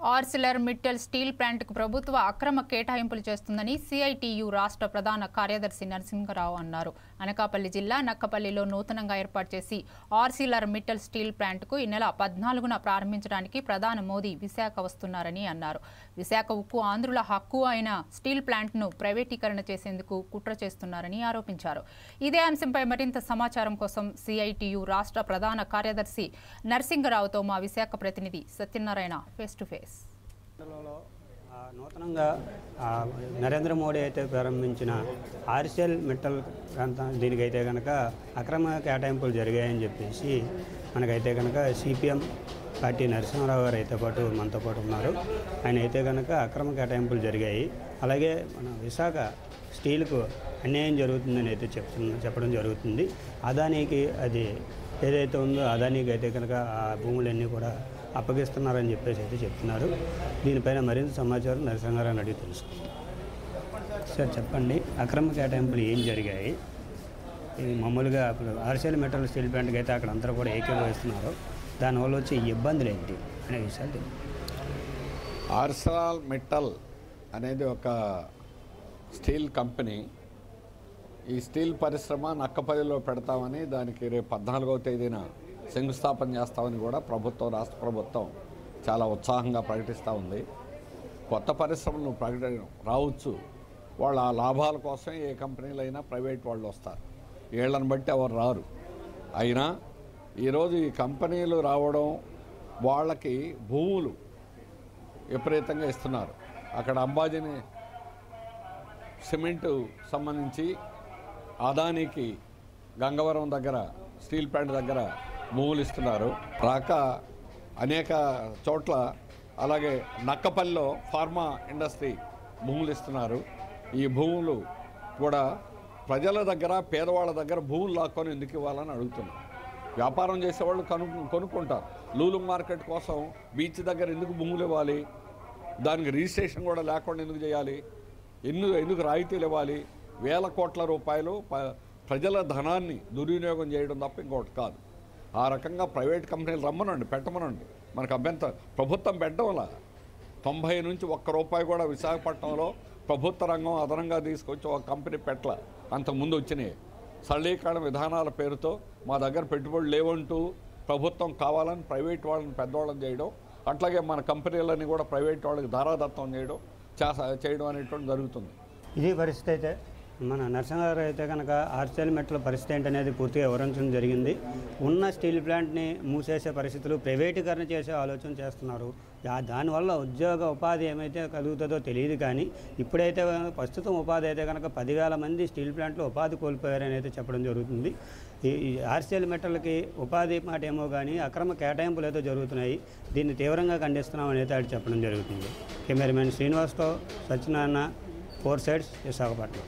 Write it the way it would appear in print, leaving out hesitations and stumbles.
Arcelor Mittal steel ప్లాంట్కు ప్రభుత్వ అక్రమ కేటాయింపులు చేస్తుందని సిఐటియు రాష్ట్ర ప్రధాన కార్యదర్శి నరసింగరావు అన్నారు. అనకాపల్లి జిల్లా నక్కపల్లిలో నూతనంగా ఏర్పాటు చేసి ఆర్సిలర్ మిట్టల్ స్టీల్ ప్లాంట్కు ఈ నెల 14న ప్రారంభించడానికి ప్రధాని మోదీ విశాఖ వస్తున్నారని అన్నారు. విశాఖ ఉక్కు ఆంధ్రుల హక్కు అయిన స్టీల్ ప్లాంట్ను ప్రైవేటీకరణ చేసేందుకు కుట్ర చేస్తున్నారని ఆరోపించారు. ఇదే అంశంపై మరింత సమాచారం కోసం సిఐటియు రాష్ట్ర ప్రధాన కార్యదర్శి నరసింగరావుతో మా విశాఖ ప్రతినిధి సత్యనారాయణ ఫేస్ టు ఫేస్. నూతనంగా నరేంద్ర మోడీ అయితే ప్రారంభించిన ఆర్సిఎల్ మెటల్ దీనికైతే కనుక అక్రమ కేటాయింపులు జరిగాయని చెప్పేసి మనకైతే కనుక సిపిఎం పార్టీ నరసింహారావు గారు అయితే పాటు మనతో పాటు ఉన్నారు. ఆయన అయితే కనుక అక్రమ కేటాయింపులు జరిగాయి, అలాగే మన విశాఖ స్టీల్కు అన్యాయం జరుగుతుందని అయితే చెప్పడం జరుగుతుంది. అదానీకి అది ఏదైతే ఉందో అదానీకి అయితే కనుక ఆ భూములన్నీ కూడా అప్పగిస్తున్నారని చెప్పేసి అయితే చెప్తున్నారు. దీనిపైన మరింత సమాచారం నరసింహారావు అడిగి తెలుసుకుంటాం. సార్ చెప్పండి, అక్రమ కేటాయింపులు ఏం జరిగాయి? ఇది మామూలుగా ఇప్పుడు ఆర్సిఎల్ మెటల్ స్టీల్ ప్లాంట్కి అయితే అక్కడ అందరూ కూడా ఏకీభవిస్తున్నారు, దానివల్ల వచ్చే ఇబ్బందులు ఏంటి అనే విషయాలు తెలియదు. ఆర్సిఎల్ మెటల్ అనేది ఒక స్టీల్ కంపెనీ. ఈ స్టీల్ పరిశ్రమ నక్కపల్లిలో పెడతామని, దానికి రేపు 14వ తేదీన శంకుస్థాపన చేస్తామని కూడా రాష్ట్ర ప్రభుత్వం చాలా ఉత్సాహంగా ప్రకటిస్తూ ఉంది. కొత్త పరిశ్రమలు రావచ్చు, వాళ్ళ ఆ లాభాల కోసం ఏ కంపెనీలైనా ప్రైవేట్ వాళ్ళు వస్తారు, వీళ్ళని బట్టి ఎవరు రారు. అయినా ఈరోజు ఈ కంపెనీలు రావడం, వాళ్ళకి భూములు విపరీతంగా ఇస్తున్నారు. అక్కడ అంబాజీని సిమెంటు సంబంధించి అదానీకి గంగవరం దగ్గర స్టీల్ ప్లాంట్ దగ్గర భూములు ఇస్తున్నారు. రాక అనేక చోట్ల, అలాగే నక్కపల్లిలో ఫార్మా ఇండస్ట్రీ భూములు ఇస్తున్నారు. ఈ భూములు కూడా ప్రజల దగ్గర, పేదవాళ్ళ దగ్గర భూములు లాక్కొని ఎందుకు ఇవ్వాలని అడుగుతున్నారు. వ్యాపారం చేసేవాళ్ళు కొనుక్కుంటారు. లూలు మార్కెట్ కోసం బీచ్ దగ్గర ఎందుకు భూములు ఇవ్వాలి? దానికి రిజిస్ట్రేషన్ కూడా లేకుండా ఎందుకు చేయాలి? ఎందుకు రాయితీలు ఇవ్వాలి? వేల కోట్ల రూపాయలు ప్రజల ధనాన్ని దుర్వినియోగం చేయడం తప్ప ఇంకోటి కాదు. ఆ రకంగా ప్రైవేట్ కంపెనీలు రమ్మనండి, పెట్టమనండి, మనకు అభ్యంతరం. ప్రభుత్వం పెట్టడంలా 90 నుంచి ఒక్క రూపాయి కూడా విశాఖపట్నంలో ప్రభుత్వ రంగం అదనంగా తీసుకొచ్చి ఒక కంపెనీ పెట్టల. అంతకుముందు వచ్చినాయి సరళీకరణ విధానాల పేరుతో మా దగ్గర పెట్టుబడులు లేవంటూ ప్రభుత్వం కావాలని ప్రైవేట్ వాళ్ళని పెద్దవాళ్ళని చేయడం, అట్లాగే మన కంపెనీలన్నీ కూడా ప్రైవేట్ వాళ్ళకి ధారాదత్తం చేయడం అనేటువంటి జరుగుతుంది. ఇది పరిస్థితి. అయితే మన నరసింహారావు అయితే కనుక ఆర్సిఎల్ మెటల్ పరిస్థితి ఏంటనేది పూర్తిగా వివరించడం జరిగింది. ఉన్న స్టీల్ ప్లాంట్ని మూసేసే పరిస్థితులు, ప్రైవేటీకరణ చేసే ఆలోచన చేస్తున్నారు. దానివల్ల ఉపాధి ఏమైతే కలుగుతుందో తెలియదు, కానీ ఇప్పుడైతే ప్రస్తుతం ఉపాధి అయితే కనుక 10,000 మంది స్టీల్ ప్లాంట్లో ఉపాధి కోల్పోయారని అయితే చెప్పడం జరుగుతుంది. ఈ ఆర్సిఎల్ మెటల్కి ఉపాధి మాట ఏమో కానీ అక్రమ కేటాయింపులు అయితే జరుగుతున్నాయి. దీన్ని తీవ్రంగా ఖండిస్తున్నామని అయితే అది చెప్పడం జరుగుతుంది. కెమెరామెన్ శ్రీనివాస్తో సత్యనారాయణ, 4 సైడ్స్, విశాఖపట్నం.